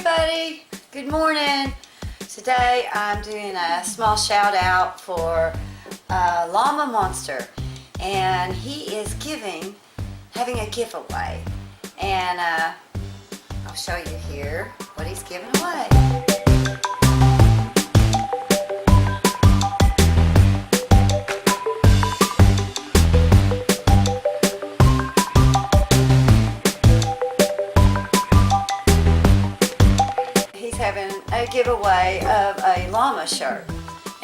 everybody, good morning. Today I'm doing a small shout out for Llama Monster, and he is having a giveaway, and I'll show you here what he's giving away. Having a giveaway of a llama shirt,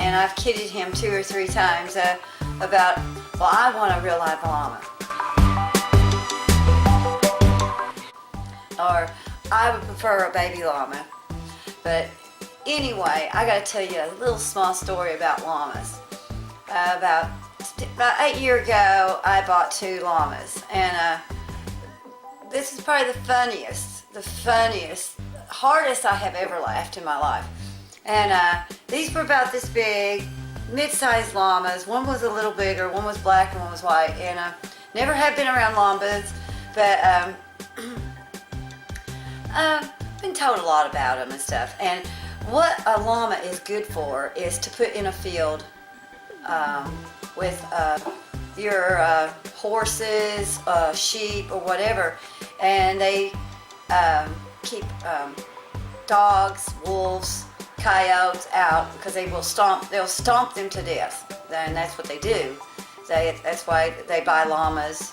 and I've kidded him 2 or 3 times about, well, I want a real live llama, or I would prefer a baby llama. But anyway, I gotta tell you a little small story about llamas. About 8 years ago, I bought 2 llamas, and this is probably the funniest, hardest I have ever laughed in my life. And these were about this big, mid-sized llamas. One was a little bigger, one was black and one was white. And never have been around llamas, but been told a lot about them and stuff. And what a llama is good for is to put in a field with your horses, sheep, or whatever, and they keep dogs, wolves, coyotes out, because they'll stomp them to death. And that's what they do. That's why they buy llamas,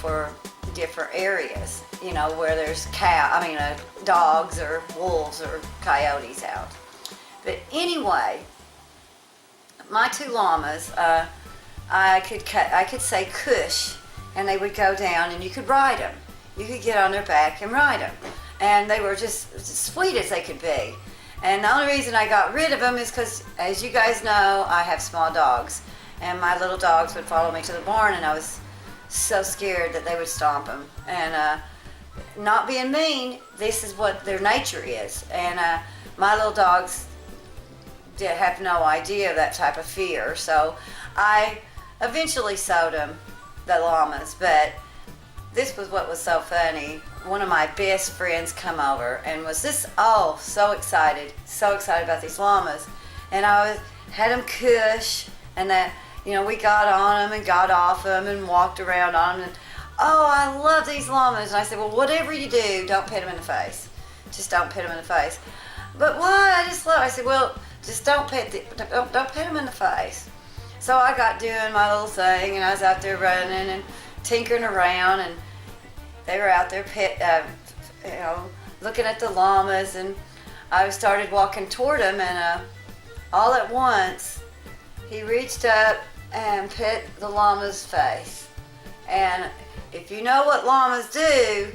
for different areas, where there's dogs or wolves or coyotes out. But anyway, my 2 llamas, I could say Kush, and they would go down, and you could ride them. You could get on their back and ride them. And they were just as sweet as they could be. And the only reason I got rid of them is because, as you guys know, I have small dogs. And my little dogs would follow me to the barn, and I was so scared that they would stomp them. And not being mean, this is what their nature is. And my little dogs have no idea of that type of fear. So I eventually sold them, the llamas. But this was what was so funny. One of my best friends come over and was so excited about these llamas. And I had them Kush, and we got on them and got off them and walked around on them. And, oh, I love these llamas. And I said, well, whatever you do, don't pet them in the face. Just don't pet them in the face. But why? I said, well, just don't pet them in the face. So I got doing my little thing, and I was out there running and tinkering around, and they were out there looking at the llamas, and I started walking toward him, and all at once he reached up and pet the llama's face. And if you know what llamas do,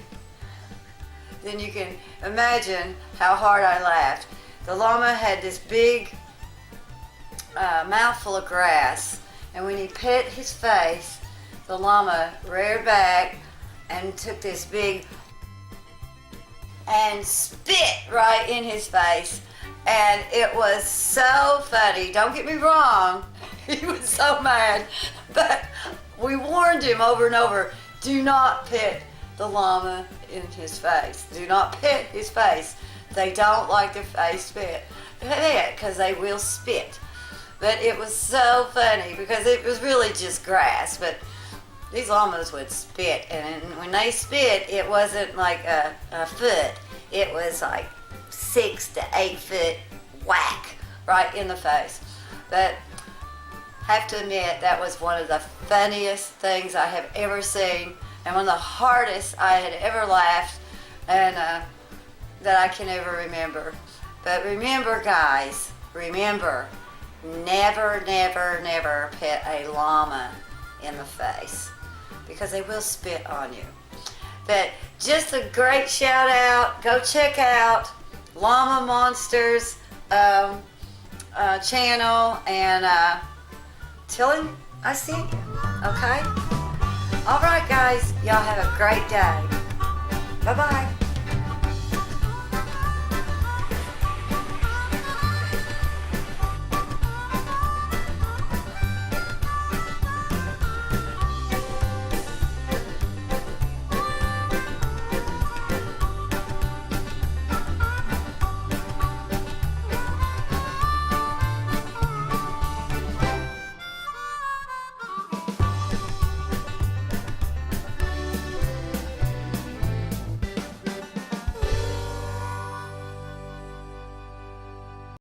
then you can imagine how hard I laughed. The llama had this big mouthful of grass, and when he pet his face, the llama reared back and took this big and spit right in his face. And it was so funny. Don't get me wrong, he was so mad, but we warned him over and over, do not pet the llama in his face. Do not pet his face. They don't like their face pet because they will spit. But it was so funny because it was really just grass, but these llamas would spit, and when they spit, it wasn't like a foot. It was like 6 to 8 foot whack right in the face. But have to admit, that was one of the funniest things I have ever seen, and one of the hardest I had ever laughed, and that I can ever remember. But remember, guys, never, never, never pet a llama in the face, because they will spit on you. But just a great shout out. Go check out Llama Monster's channel, and tell him I sent you, okay? All right, guys, y'all have a great day. Bye-bye.